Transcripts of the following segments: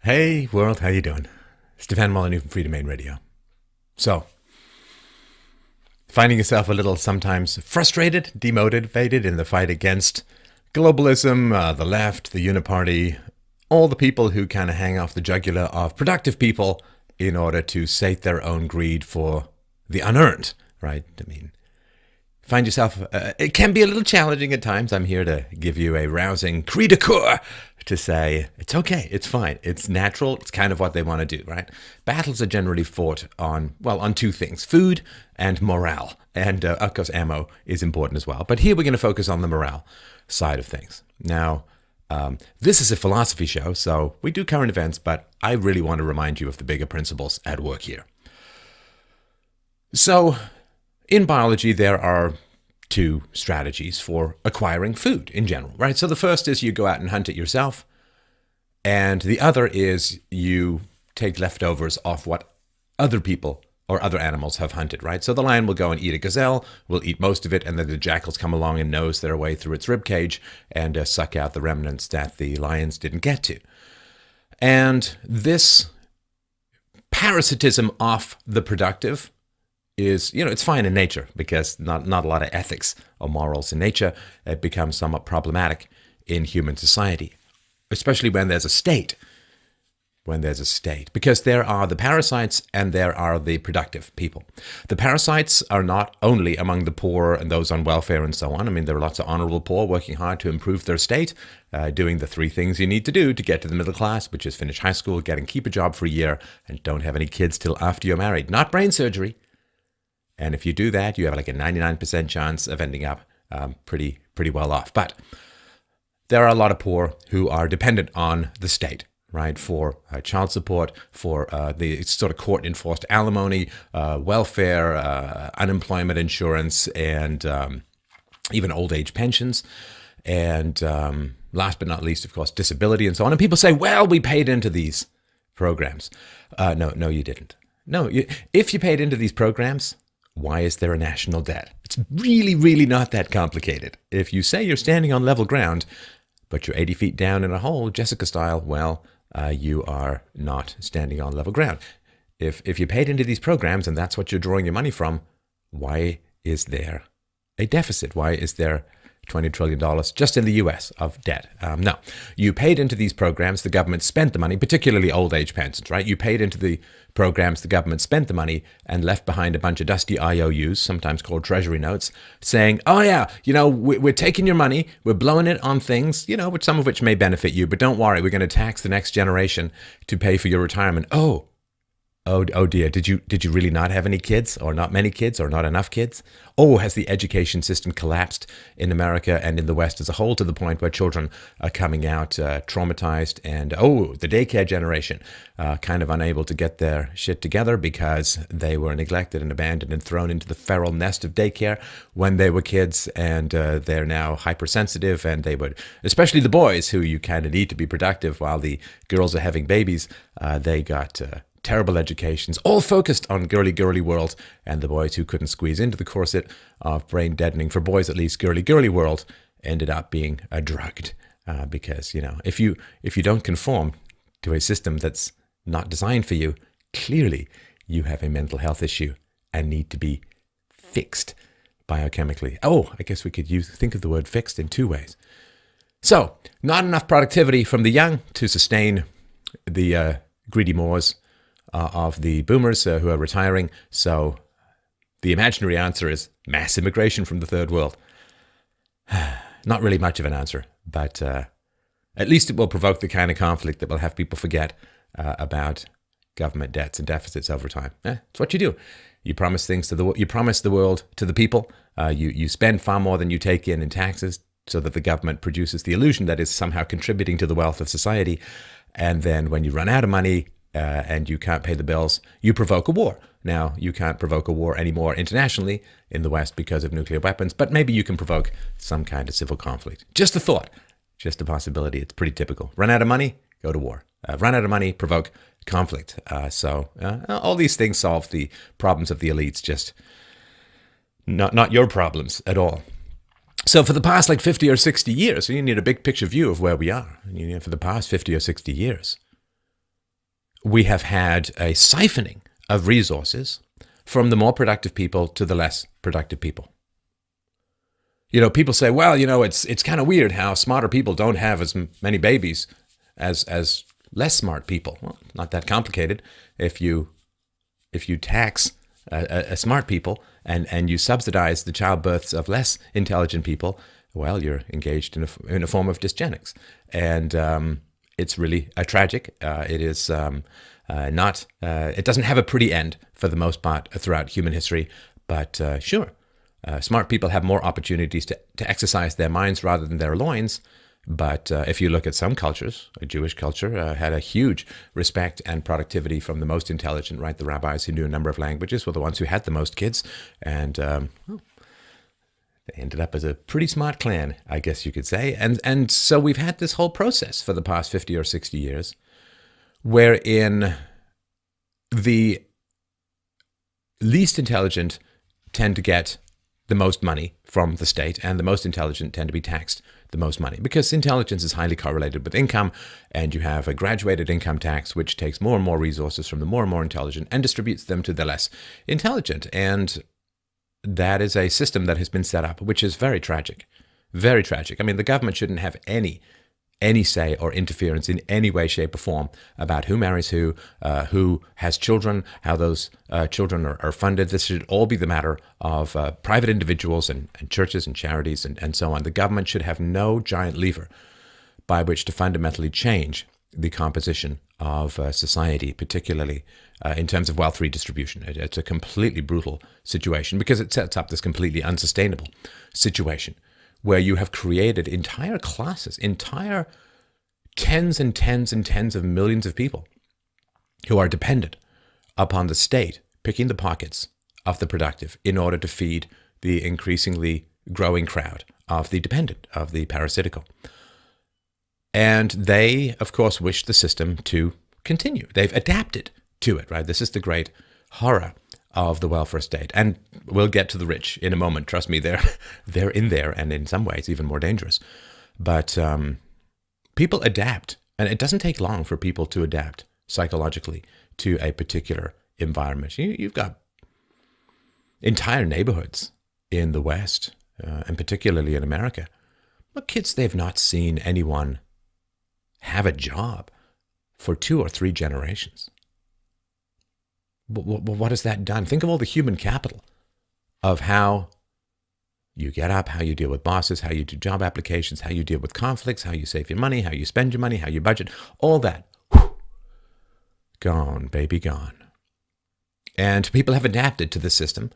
Hey world, how you doing? Stefan Molyneux from Free Domain Radio. So, finding yourself a little sometimes frustrated, demotivated in the fight against globalism, the left, the uniparty, all the people who kind of hang off the jugular of productive people in order to sate their own greed for the unearned, right? I mean, find yourself, it can be a little challenging at times. I'm here to give you a rousing cri de coeur to say, it's okay, it's fine, it's natural, it's kind of what they want to do, right? Battles are generally fought on two things, food and morale. And of course, ammo is important as well. But here we're going to focus on the morale side of things. Now, this is a philosophy show, so we do current events, but I really want to remind you of the bigger principles at work here. So, in biology, there are two strategies for acquiring food in general, right? So the first is you go out and hunt it yourself, and the other is you take leftovers off what other people or other animals have hunted, right? So the lion will go and eat a gazelle, will eat most of it, and then the jackals come along and nose their way through its rib cage and suck out the remnants that the lions didn't get to. And this parasitism off the productive is, it's fine in nature because not a lot of ethics or morals in nature. It becomes somewhat problematic in human society, especially when there's a state. Because there are the parasites and there are the productive people. The parasites are not only among the poor and those on welfare and so on. I mean, there are lots of honorable poor working hard to improve their state, doing the three things you need to do to get to the middle class, which is finish high school, keep a job for a year, and don't have any kids till after you're married. Not brain surgery. And if you do that, you have like a 99% chance of ending up pretty well off. But there are a lot of poor who are dependent on the state, right, for child support, for the sort of court-enforced alimony, welfare, unemployment insurance, and even old age pensions. And last but not least, of course, disability and so on. And people say, well, we paid into these programs. No, you didn't. No, if you paid into these programs, why is there a national debt? It's really, really not that complicated. If you say you're standing on level ground, but you're 80 feet down in a hole, Jessica style, well, you are not standing on level ground. If you paid into these programs and that's what you're drawing your money from, why is there a deficit? Why is there $20 trillion just in the US of debt? No, you paid into these programs, the government spent the money, particularly old age pensions, right? You paid into the programs, the government spent the money and left behind a bunch of dusty IOUs, sometimes called treasury notes, saying, oh yeah, we're taking your money, we're blowing it on things, which some of which may benefit you, but don't worry, we're going to tax the next generation to pay for your retirement. Oh dear, did you really not have any kids, or not many kids, or not enough kids? Oh, has the education system collapsed in America and in the West as a whole to the point where children are coming out traumatized and, the daycare generation kind of unable to get their shit together because they were neglected and abandoned and thrown into the feral nest of daycare when they were kids, and they're now hypersensitive, and they would, especially the boys who you kind of need to be productive while the girls are having babies, they got terrible educations, all focused on girly world, and the boys who couldn't squeeze into the corset of brain deadening, for boys at least, girly world, ended up being drugged because, if you don't conform to a system that's not designed for you, clearly you have a mental health issue and need to be fixed biochemically. I guess we could think of the word fixed in two ways. So, not enough productivity from the young to sustain the greedy maws of the boomers who are retiring. So the imaginary answer is mass immigration from the third world. Not really much of an answer, but at least it will provoke the kind of conflict that will have people forget about government debts and deficits over time. It's what you do. You promise things you promise the world to the people. You spend far more than you take in taxes so that the government produces the illusion that is somehow contributing to the wealth of society. And then when you run out of money, and you can't pay the bills, you provoke a war. Now, you can't provoke a war anymore internationally in the West because of nuclear weapons, but maybe you can provoke some kind of civil conflict. Just a thought, just a possibility. It's pretty typical. Run out of money, go to war. Run out of money, provoke conflict. So all these things solve the problems of the elites, just not your problems at all. So for the past 50 or 60 years, you need a big picture view of where we are. For the past 50 or 60 years, we have had a siphoning of resources from the more productive people to the less productive people. People say, well, it's kind of weird how smarter people don't have as many babies as less smart people. Well, not that complicated. If you tax smart people and you subsidize the childbirths of less intelligent people, well, you're engaged in a form of dysgenics, and it's really tragic. It is not. It doesn't have a pretty end for the most part throughout human history, but sure. Smart people have more opportunities to exercise their minds rather than their loins. But if you look at some cultures, a Jewish culture had a huge respect and productivity from the most intelligent, right? The rabbis who knew a number of languages were the ones who had the most kids. And they ended up as a pretty smart clan, I guess you could say. And so we've had this whole process for the past 50 or 60 years, wherein the least intelligent tend to get the most money from the state, and the most intelligent tend to be taxed the most money, because intelligence is highly correlated with income, and you have a graduated income tax which takes more and more resources from the more and more intelligent and distributes them to the less intelligent. And that is a system that has been set up, which is very tragic. Very tragic. I mean, the government shouldn't have any say or interference in any way, shape, or form about who marries who has children, how those children are funded. This should all be the matter of private individuals and churches and charities and so on. The government should have no giant lever by which to fundamentally change the composition of society, particularly in terms of wealth redistribution. It's a completely brutal situation because it sets up this completely unsustainable situation where you have created entire classes, entire tens and tens and tens of millions of people who are dependent upon the state picking the pockets of the productive in order to feed the increasingly growing crowd of the dependent, of the parasitical. And they, of course, wish the system to continue. They've adapted to it, right? This is the great horror of the welfare state. And we'll get to the rich in a moment. Trust me, they're in there, and in some ways even more dangerous. But people adapt, and it doesn't take long for people to adapt psychologically to a particular environment. You've got entire neighborhoods in the West, and particularly in America, but kids, they've not seen anyone have a job for 2 or 3 generations. What has that done? Think of all the human capital of how you get up, how you deal with bosses, how you do job applications, how you deal with conflicts, how you save your money, how you spend your money, how you budget, all that. Whew, gone, baby, gone. And people have adapted to the system,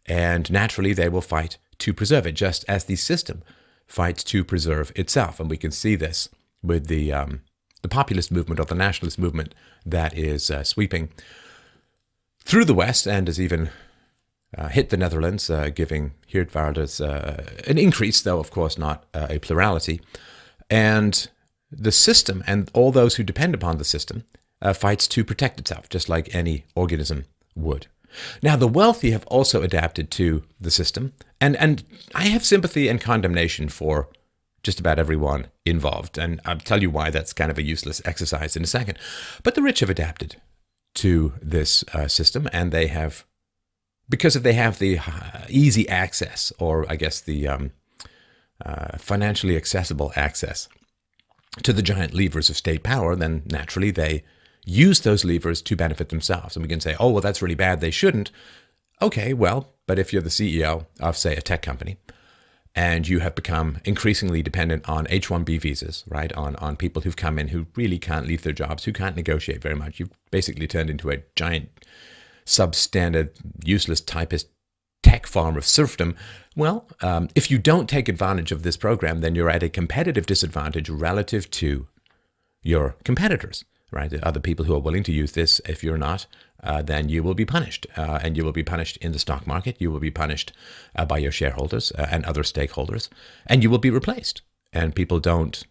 and naturally they will fight to preserve it, just as the system fights to preserve itself. And we can see this with the populist movement or the nationalist movement that is sweeping through the West and has even hit the Netherlands, giving Geert-Wilders an increase, though of course not a plurality. And the system and all those who depend upon the system fights to protect itself, just like any organism would. Now, the wealthy have also adapted to the system, and I have sympathy and condemnation for just about everyone involved, and I'll tell you why that's kind of a useless exercise in a second. But the rich have adapted to this system, and they have, because if they have the easy access, or I guess the financially accessible access to the giant levers of state power, then naturally they use those levers to benefit themselves. And we can say, oh, well, that's really bad, they shouldn't. Okay, well, but if you're the CEO of, say, a tech company, and you have become increasingly dependent on H-1B visas, right, on people who've come in who really can't leave their jobs, who can't negotiate very much. You've basically turned into a giant, substandard, useless typist tech farm of serfdom. Well, if you don't take advantage of this program, then you're at a competitive disadvantage relative to your competitors, right? The other people who are willing to use this. If you're not, then you will be punished. And you will be punished in the stock market. You will be punished by your shareholders and other stakeholders. And you will be replaced. And people don't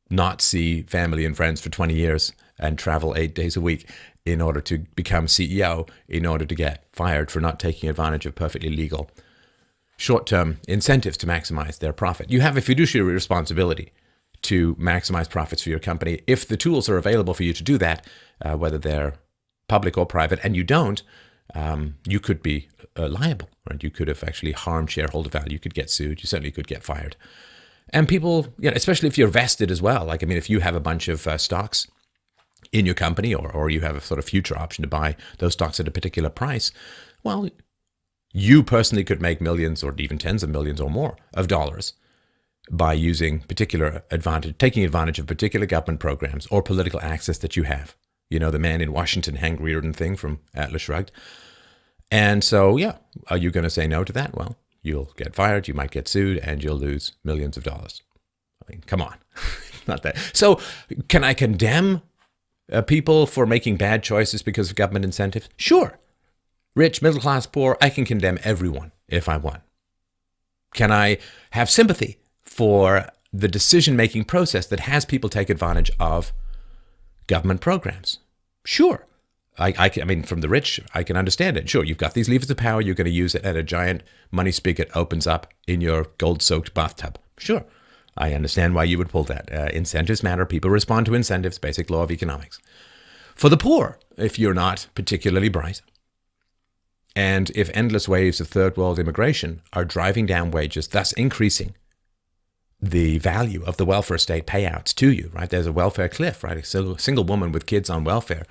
not see family and friends for 20 years and travel 8 days a week in order to become CEO, in order to get fired for not taking advantage of perfectly legal short-term incentives to maximize their profit. You have a fiduciary responsibility to maximize profits for your company. If the tools are available for you to do that, whether they're public or private, and you don't, you could be liable, right? You could have actually harmed shareholder value. You could get sued. You certainly could get fired. And people, especially if you're vested as well. Like, I mean, if you have a bunch of stocks in your company, or you have a sort of future option to buy those stocks at a particular price, well, you personally could make millions or even tens of millions or more of dollars by taking advantage of particular government programs or political access that you have. You know, the man in Washington, Hank Rearden thing from Atlas Shrugged. And so, are you going to say no to that? Well, you'll get fired, you might get sued, and you'll lose millions of dollars. I mean, come on. Not that. So can I condemn people for making bad choices because of government incentives? Sure. Rich, middle class, poor, I can condemn everyone if I want. Can I have sympathy for the decision-making process that has people take advantage of government programs? Sure. I mean, from the rich, I can understand it. Sure, you've got these levers of power, you're going to use it, and a giant money spigot opens up in your gold-soaked bathtub. Sure, I understand why you would pull that. Incentives matter. People respond to incentives, basic law of economics. For the poor, if you're not particularly bright, and if endless waves of third world immigration are driving down wages, thus increasing the value of the welfare state payouts to you, right? There's a welfare cliff, right? A single woman with kids on welfare,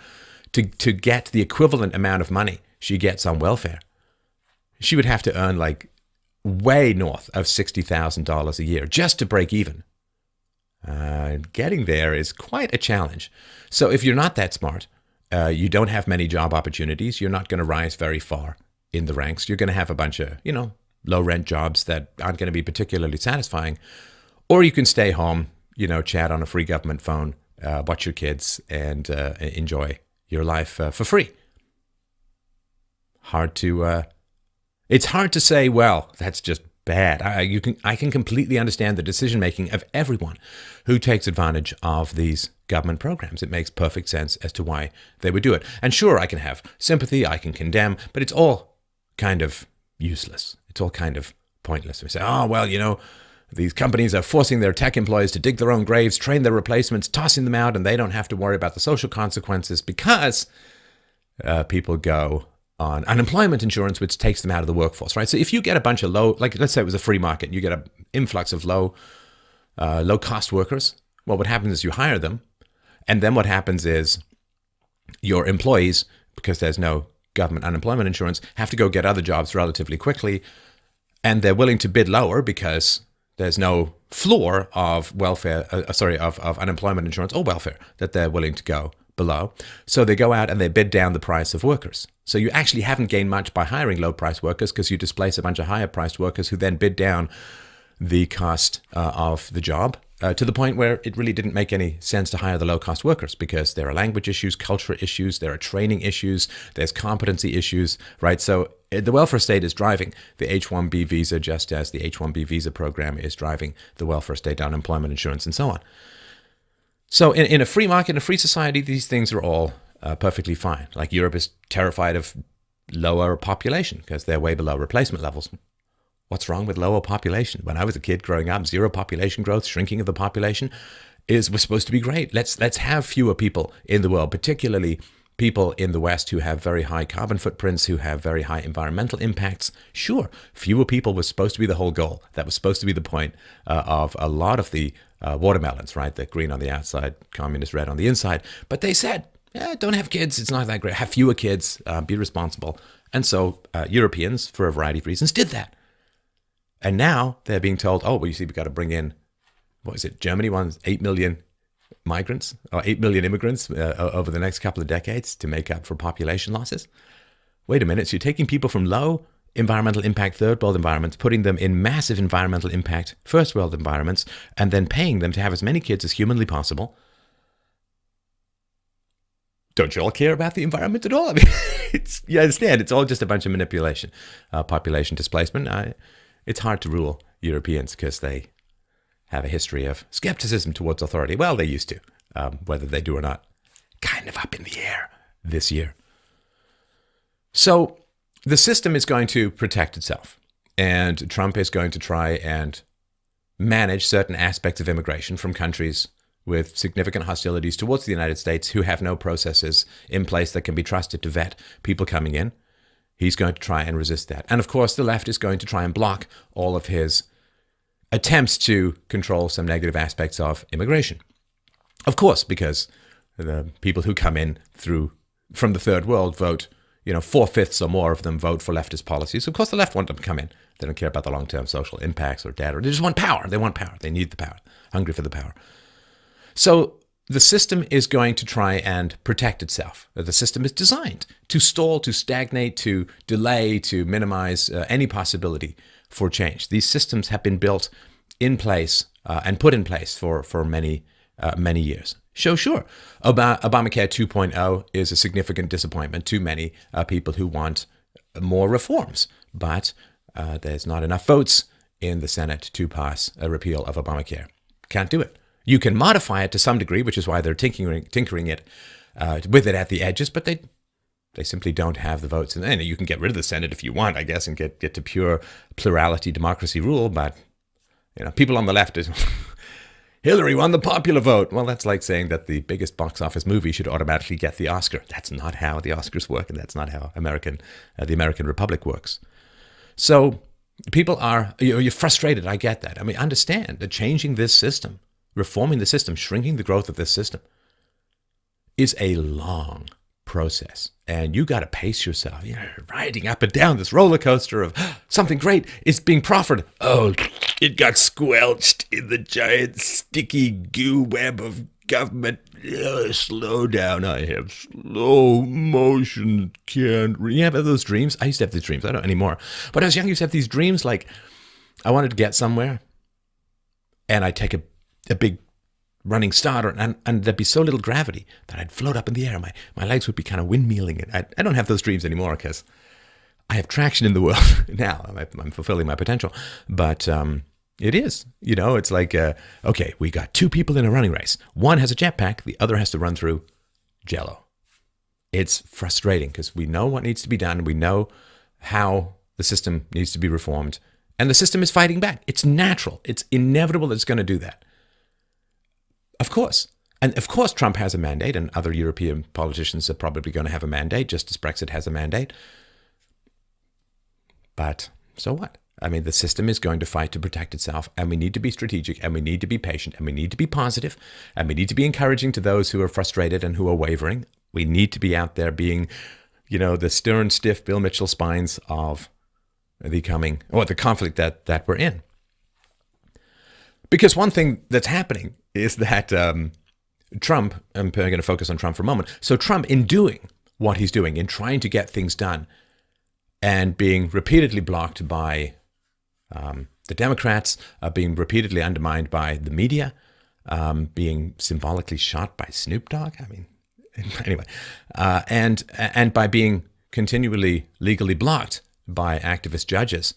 to get the equivalent amount of money she gets on welfare, she would have to earn like way north of $60,000 a year just to break even. Getting there is quite a challenge. So if you're not that smart, you don't have many job opportunities, you're not going to rise very far in the ranks. You're going to have a bunch of, low rent jobs that aren't going to be particularly satisfying. Or you can stay home, chat on a free government phone, watch your kids, and enjoy your life for free. It's hard to say, well, that's just bad. I can completely understand the decision-making of everyone who takes advantage of these government programs. It makes perfect sense as to why they would do it. And sure, I can have sympathy, I can condemn, but it's all kind of useless. It's all kind of pointless. We say, oh, well, these companies are forcing their tech employees to dig their own graves, train their replacements, tossing them out, and they don't have to worry about the social consequences because people go on unemployment insurance, which takes them out of the workforce, right? So if you get a bunch of let's say it was a free market, and you get an influx of low-cost workers, well, what happens is you hire them, and then what happens is your employees, because there's no government unemployment insurance, have to go get other jobs relatively quickly, and they're willing to bid lower because there's no floor of of unemployment insurance or welfare that they're willing to go below. So they go out and they bid down the price of workers. So you actually haven't gained much by hiring low-priced workers because you displace a bunch of higher-priced workers who then bid down the cost of the job to the point where it really didn't make any sense to hire the low-cost workers because there are language issues, cultural issues, there are training issues, there's competency issues, right? So the welfare state is driving the H-1B visa just as the H-1B visa program is driving the welfare state, unemployment insurance, and so on. So in a free market, in a free society, these things are all perfectly fine. Like Europe is terrified of lower population because they're way below replacement levels. What's wrong with lower population? When I was a kid growing up, zero population growth, shrinking of the population was supposed to be great. Let's have fewer people in the world, particularly people in the West who have very high carbon footprints, who have very high environmental impacts. Sure, fewer people was supposed to be the whole goal. That was supposed to be the point of a lot of the watermelons, right? The green on the outside, communist red on the inside. But they said, don't have kids. It's not that great. Have fewer kids. Be responsible. And so Europeans, for a variety of reasons, did that. And now they're being told, oh, well, you see, we've got to bring in, Germany wants 8 million migrants or 8 million immigrants over the next couple of decades to make up for population losses. Wait a minute, so you're taking people from low environmental impact third world environments, putting them in massive environmental impact first world environments, and then paying them to have as many kids as humanly possible. Don't you all care about the environment at all? I mean, you understand, it's all just a bunch of manipulation. Population displacement. It's hard to rule Europeans because they have a history of skepticism towards authority. Well, they used to. Whether they do or not, kind of up in the air this year. So the system is going to protect itself. And Trump is going to try and manage certain aspects of immigration from countries with significant hostilities towards the United States who have no processes in place that can be trusted to vet people coming in. He's going to try and resist that. And of course, the left is going to try and block all of his attempts to control some negative aspects of immigration. Of course, because the people who come in from the third world vote, 4/5 or more of them vote for leftist policies. Of course, the left want them to come in. They don't care about the long-term social impacts or data. They just want power. They want power. They need the power. Hungry for the power. So the system is going to try and protect itself. The system is designed to stall, to stagnate, to delay, to minimize any possibility for change. These systems have been built in place and put in place for many years. So sure, Obamacare 2.0 is a significant disappointment to many people who want more reforms, but there's not enough votes in the Senate to pass a repeal of Obamacare. Can't do it. You can modify it to some degree, which is why they're tinkering it with it at the edges, but they simply don't have the votes. And you can get rid of the Senate if you want, I guess, and get to pure plurality democracy rule. But people on the left is Hillary won the popular vote. Well, that's like saying that the biggest box office movie should automatically get the Oscar. That's not how the Oscars work, and that's not how the American Republic works. So people you're frustrated. I get that. I mean, understand that changing this system, reforming the system, shrinking the growth of this system is a long process. And you got to pace yourself. You're riding up and down this roller coaster of something great is being proffered. Oh, it got squelched in the giant sticky goo web of government. Slow down. I have slow motion. You have those dreams? I used to have these dreams. I don't anymore. But when I was young, I used to have these dreams like I wanted to get somewhere and I'd take a big running start, and there'd be so little gravity that I'd float up in the air. My legs would be kind of windmilling. I don't have those dreams anymore because I have traction in the world now. I'm fulfilling my potential. But it is, it's like, okay, we got two people in a running race. One has a jetpack. The other has to run through Jell-O. It's frustrating because we know what needs to be done. And we know how the system needs to be reformed. And the system is fighting back. It's natural. It's inevitable that it's going to do that. Of course. And of course, Trump has a mandate, and other European politicians are probably going to have a mandate, just as Brexit has a mandate. But so what? I mean, the system is going to fight to protect itself, and we need to be strategic, and we need to be patient, and we need to be positive, and we need to be encouraging to those who are frustrated and who are wavering. We need to be out there being, the stern, stiff Bill Mitchell spines of the conflict that we're in. Because one thing that's happening is that Trump, I'm going to focus on Trump for a moment. So Trump, in doing what he's doing, in trying to get things done and being repeatedly blocked by the Democrats, being repeatedly undermined by the media, being symbolically shot by Snoop Dogg. I mean, anyway, and by being continually legally blocked by activist judges,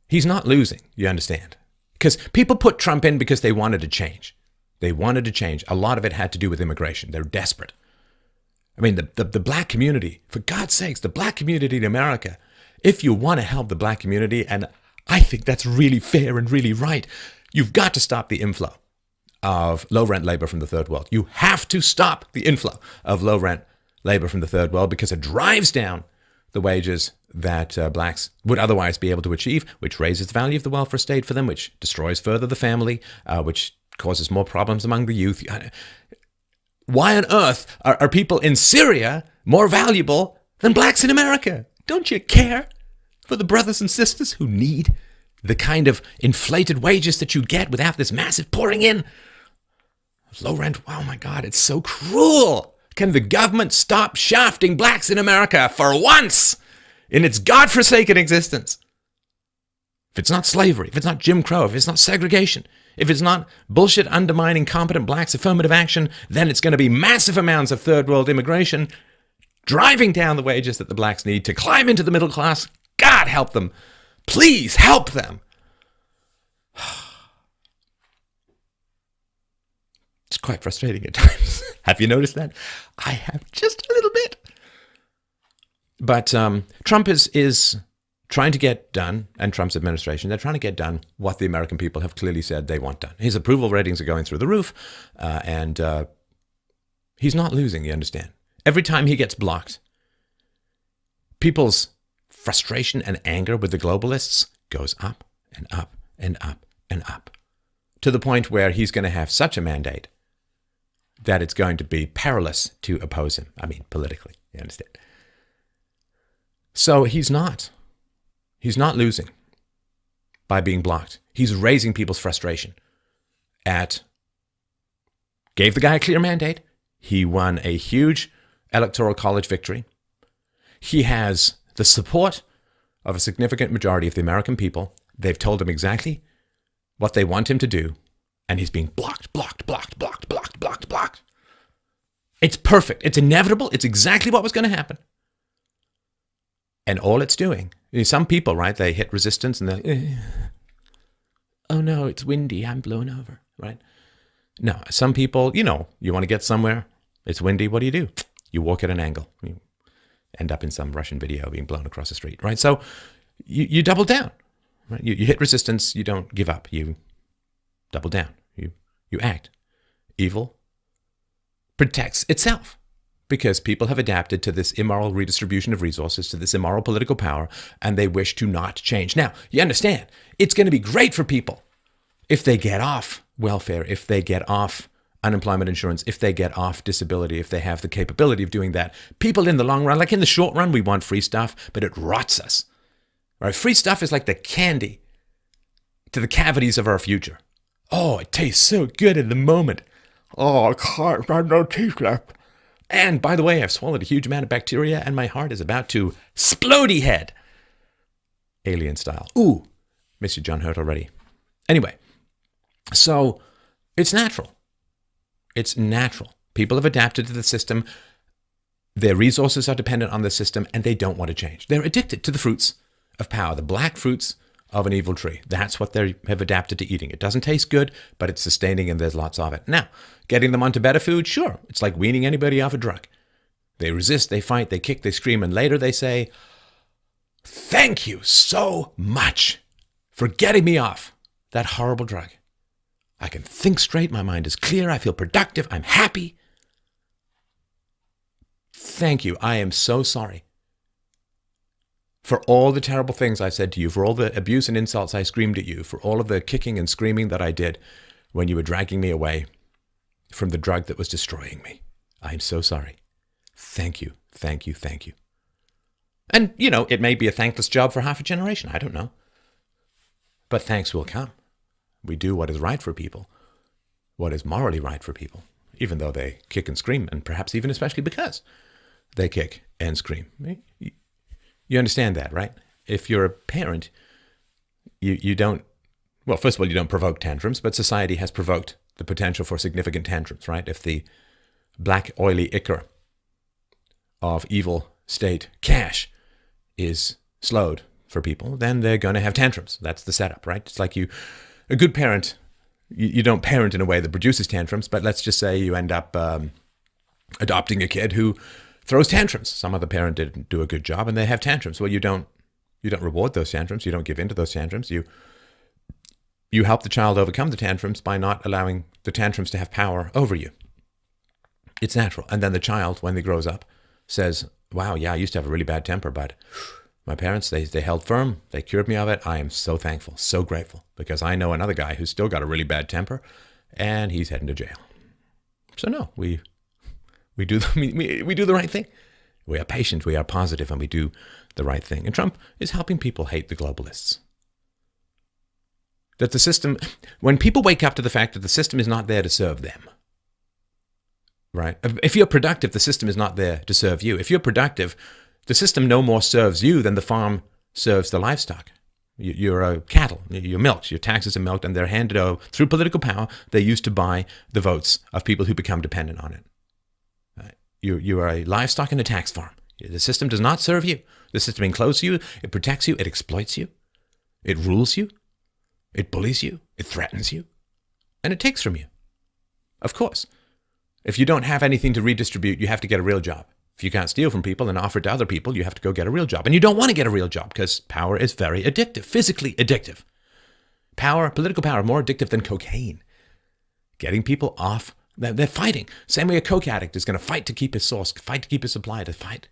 he's not losing, you understand? Because people put Trump in because they wanted to change. They wanted to change. A lot of it had to do with immigration. They're desperate. I mean, the black community, for God's sakes, the black community in America, if you want to help the black community, and I think that's really fair and really right, you've got to stop the inflow of low-rent labor from the third world. You have to stop the inflow of low-rent labor from the third world because it drives down the wages that blacks would otherwise be able to achieve, which raises the value of the welfare state for them, which destroys further the family, which causes more problems among the youth. Why on earth are people in Syria more valuable than blacks in America? Don't you care for the brothers and sisters who need the kind of inflated wages that you get without this massive pouring in? Low rent, oh my God, it's so cruel. Can the government stop shafting blacks in America for once in its godforsaken existence? If it's not slavery, if it's not Jim Crow, if it's not segregation, if it's not bullshit undermining competent blacks' affirmative action, then it's going to be massive amounts of third world immigration driving down the wages that the blacks need to climb into the middle class. God help them. Please help them. It's quite frustrating at times. Have you noticed that? I have just a little bit. But Trump is trying to get done, and Trump's administration, they're trying to get done what the American people have clearly said they want done. His approval ratings are going through the roof, and he's not losing, you understand. Every time he gets blocked, people's frustration and anger with the globalists goes up and up and up and up, to the point where he's going to have such a mandate that it's going to be perilous to oppose him. I mean, politically, you understand. So he's not losing by being blocked. He's raising people's frustration gave the guy a clear mandate. He won a huge electoral college victory. He has the support of a significant majority of the American people. They've told him exactly what they want him to do, and he's being blocked. It's perfect. It's inevitable. It's exactly what was going to happen. And all it's doing, some people, right, they hit resistance and they're, oh no, it's windy, I'm blown over, right? No, some people, you want to get somewhere, it's windy, what do? You walk at an angle. You end up in some Russian video being blown across the street, right? So you double down, right? You hit resistance, you don't give up, you double down, you act. Evil protects itself, because people have adapted to this immoral redistribution of resources, to this immoral political power, and they wish to not change. Now, you understand, it's going to be great for people if they get off welfare, if they get off unemployment insurance, if they get off disability, if they have the capability of doing that. People in the long run, like in the short run, we want free stuff, but it rots us. Right? Free stuff is like the candy to the cavities of our future. Oh, it tastes so good in the moment. Oh, I can't, I have no teeth left. And by the way, I've swallowed a huge amount of bacteria and my heart is about to splodey head. Alien style. Ooh, miss you, John Hurt already. Anyway, so it's natural. It's natural. People have adapted to the system. Their resources are dependent on the system and they don't want to change. They're addicted to the fruits of power, the black fruits of an evil tree. That's what they have adapted to eating. It doesn't taste good, but it's sustaining and there's lots of it. Now, getting them onto better food, sure. It's like weaning anybody off a drug. They resist, they fight, they kick, they scream, and later they say, thank you so much for getting me off that horrible drug. I can think straight, my mind is clear, I feel productive, I'm happy. Thank you, I am so sorry for all the terrible things I said to you, for all the abuse and insults I screamed at you, for all of the kicking and screaming that I did when you were dragging me away from the drug that was destroying me. I'm so sorry. Thank you, thank you, thank you. And, it may be a thankless job for half a generation. I don't know. But thanks will come. We do what is right for people, what is morally right for people, even though they kick and scream, and perhaps even especially because they kick and scream. You understand that, right? If you're a parent, you don't, well, first of all, you don't provoke tantrums, but society has provoked the potential for significant tantrums, right? If the black, oily ichor of evil state cash is slowed for people, then they're going to have tantrums. That's the setup, right? It's like a good parent, you don't parent in a way that produces tantrums, but let's just say you end up adopting a kid who throws tantrums. Some other parent didn't do a good job and they have tantrums. Well, you don't reward those tantrums. You don't give in to those tantrums. You help the child overcome the tantrums by not allowing the tantrums to have power over you. It's natural. And then the child, when he grows up, says, wow, yeah, I used to have a really bad temper, but my parents, they held firm. They cured me of it. I am so thankful, so grateful, because I know another guy who's still got a really bad temper and he's heading to jail. So no, we do the right thing. We are patient, we are positive, and we do the right thing. And Trump is helping people hate the globalists. That the system, when people wake up to the fact that the system is not there to serve them, right? If you're productive, the system is not there to serve you. If you're productive, the system no more serves you than the farm serves the livestock. You're a cattle, you're milked, your taxes are milked, and they're handed over through political power. They're used to buy the votes of people who become dependent on it. You are a livestock and a tax farm. The system does not serve you. The system encloses you, it protects you, it exploits you, it rules you, it bullies you, it threatens you, and it takes from you. Of course, if you don't have anything to redistribute, you have to get a real job. If you can't steal from people and offer it to other people, you have to go get a real job. And you don't want to get a real job because power is very addictive, physically addictive. Power, political power, more addictive than cocaine. Getting people off, they're fighting. Same way a coke addict is going to fight to keep his source, fight to keep his supply, to fight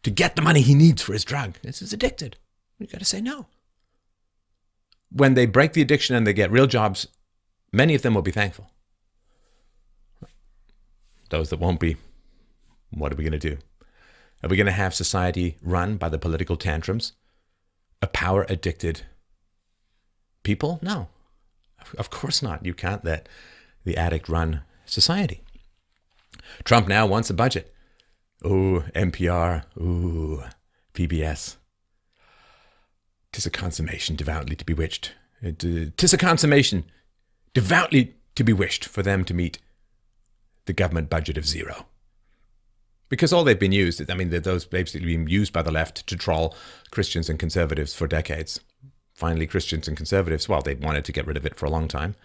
to get the money he needs for his drug. This is addicted. You got to say no. When they break the addiction and they get real jobs, many of them will be thankful. Those that won't be, what are we going to do? Are we going to have society run by the political tantrums of power-addicted people? No, of course not. You can't let the addict run society. Trump now wants a budget. Ooh, NPR. Ooh, PBS. 'Tis a consummation devoutly to be wished. 'Tis a consummation devoutly to be wished for them to meet the government budget of zero. Because all they've been used, I mean, those basically been used by the left to troll Christians and conservatives for decades. Finally, Christians and conservatives, well, they wanted to get rid of it for a long time.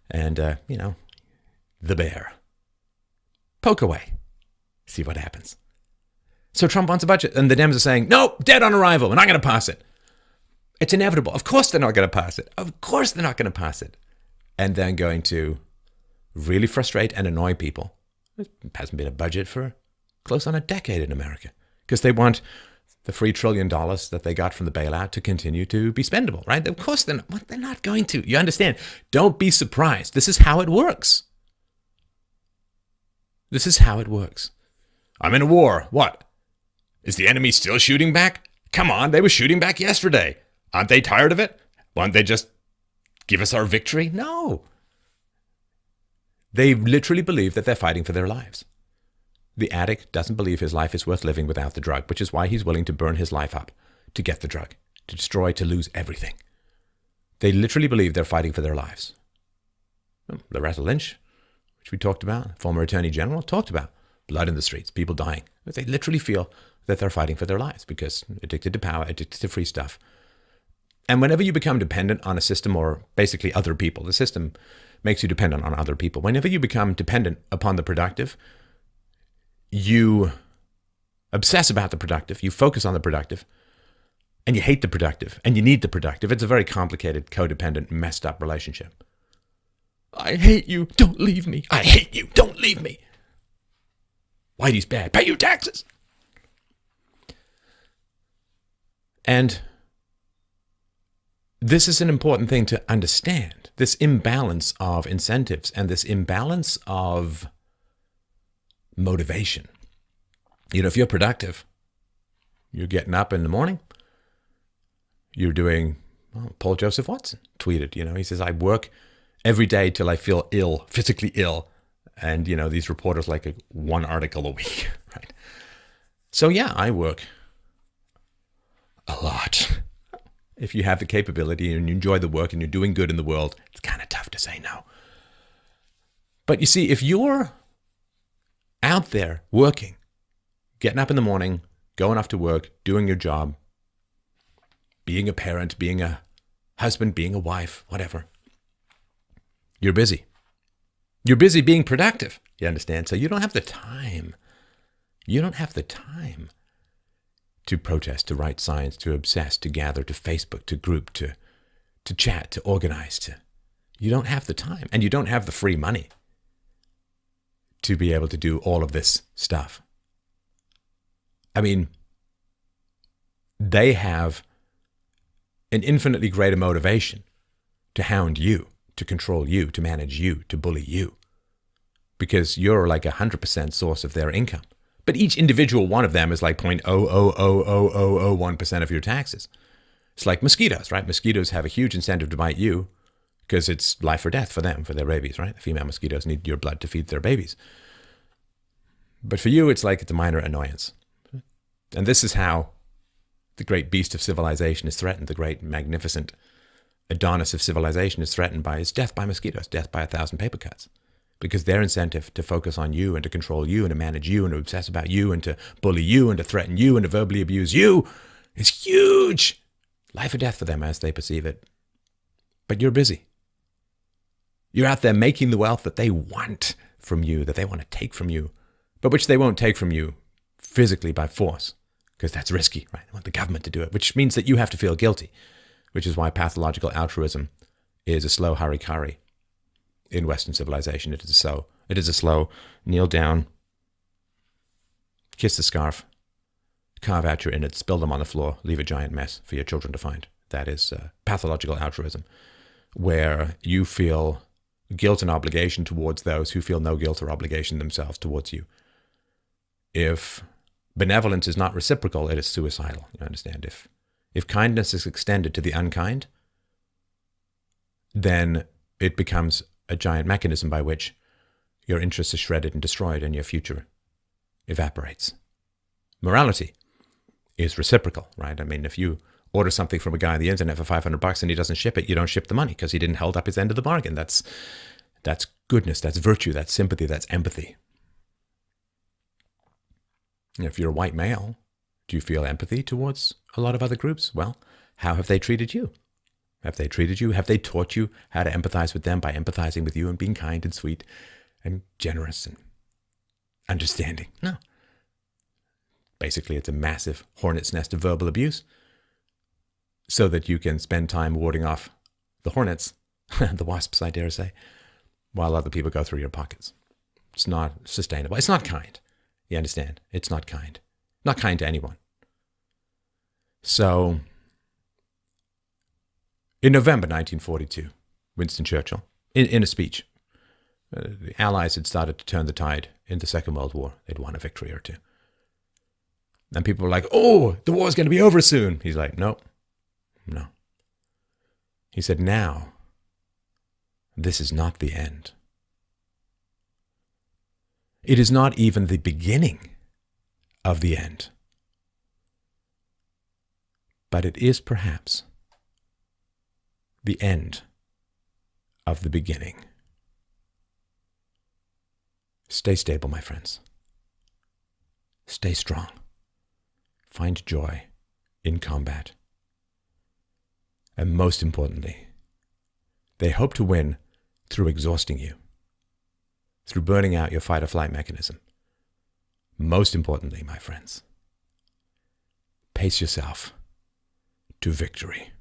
And, the bear. Poke away. See what happens. So Trump wants a budget, and the Dems are saying, no, dead on arrival, we're not going to pass it. It's inevitable. Of course they're not going to pass it. Of course they're not going to pass it. And then going to really frustrate and annoy people. There hasn't been a budget for close on a decade in America because they want the free $1 trillion that they got from the bailout to continue to be spendable, right? Of course they're not going to. You understand? Don't be surprised. This is how it works. This is how it works. I'm in a war. What? Is the enemy still shooting back? Come on, they were shooting back yesterday. Aren't they tired of it? Won't they just give us our victory? No. They literally believe that they're fighting for their lives. The addict doesn't believe his life is worth living without the drug, which is why he's willing to burn his life up to get the drug, to destroy, to lose everything. They literally believe they're fighting for their lives. Loretta Lynch, which we talked about, former Attorney General, talked about blood in the streets, people dying. But they literally feel that they're fighting for their lives because addicted to power, addicted to free stuff. And whenever you become dependent on a system or basically other people, the system makes you dependent on other people. Whenever you become dependent upon the productive, you obsess about the productive, you focus on the productive, and you hate the productive, and you need the productive. It's a very complicated, codependent, messed up relationship. I hate you, don't leave me. I hate you, don't leave me. Whitey's bad, pay your taxes. And this is an important thing to understand, this imbalance of incentives and this imbalance of motivation. If you're productive, you're getting up in the morning, you're doing, Paul Joseph Watson tweeted, he says, I work every day till I feel ill, physically ill. And, these reporters like one article a week, right? So yeah, I work a lot. If you have the capability and you enjoy the work and you're doing good in the world, it's kind of tough to say no. But you see, if you're out there working, getting up in the morning, going off to work, doing your job, being a parent, being a husband, being a wife, whatever, you're busy. You're busy being productive, you understand? So you don't have the time. You don't have the time to protest, to write science, to obsess, to gather, to Facebook, to group, to chat, to organize. You don't have the time, and you don't have the free money to be able to do all of this stuff. I mean, they have an infinitely greater motivation to hound you, to control you, to manage you, to bully you, because you're like 100% source of their income. But each individual one of them is like 0.0000001% of your taxes. It's like mosquitoes, right? Mosquitoes have a huge incentive to bite you because it's life or death for them, for their babies, right? The female mosquitoes need your blood to feed their babies. But for you, it's a minor annoyance. And this is how the great beast of civilization is threatened. The great, magnificent Adonis of civilization is threatened by its death by mosquitoes, death by 1,000 paper cuts. Because their incentive to focus on you and to control you and to manage you and to obsess about you and to bully you and to threaten you and to verbally abuse you is huge. Life or death for them as they perceive it. But you're busy. You're out there making the wealth that they want from you, that they want to take from you but which they won't take from you physically by force, because that's risky, right? They want the government to do it, which means that you have to feel guilty, which is why pathological altruism is a slow harikari in Western civilization. It is a slow kneel down, kiss the scarf, carve out your innards, spill them on the floor, leave a giant mess for your children to find. That is pathological altruism, where you feel guilt and obligation towards those who feel no guilt or obligation themselves towards you. If benevolence is not reciprocal, it is suicidal. You understand? If kindness is extended to the unkind, then it becomes a giant mechanism by which your interests are shredded and destroyed and your future evaporates. Morality is reciprocal, right? I mean, if you order something from a guy on the internet for $500 and he doesn't ship it, you don't ship the money because he didn't hold up his end of the bargain. That's goodness, that's virtue, that's sympathy, that's empathy. If you're a white male, do you feel empathy towards a lot of other groups? Well, how have they treated you? Have they treated you? Have they taught you how to empathize with them by empathizing with you and being kind and sweet and generous and understanding? No. Basically, it's a massive hornet's nest of verbal abuse so that you can spend time warding off the hornets, the wasps, I dare say, while other people go through your pockets. It's not sustainable. It's not kind. You understand? It's not kind. Not kind to anyone. So, in November 1942, Winston Churchill, in a speech, the Allies had started to turn the tide in the Second World War. They'd won a victory or two. And people were like, oh, the war's going to be over soon. He's like, no. He said, now, this is not the end. It is not even the beginning of the end. But it is perhaps the end of the beginning. Stay stable, my friends. Stay strong. Find joy in combat. And most importantly, they hope to win through exhausting you, through burning out your fight-or-flight mechanism. Most importantly, my friends, pace yourself to victory.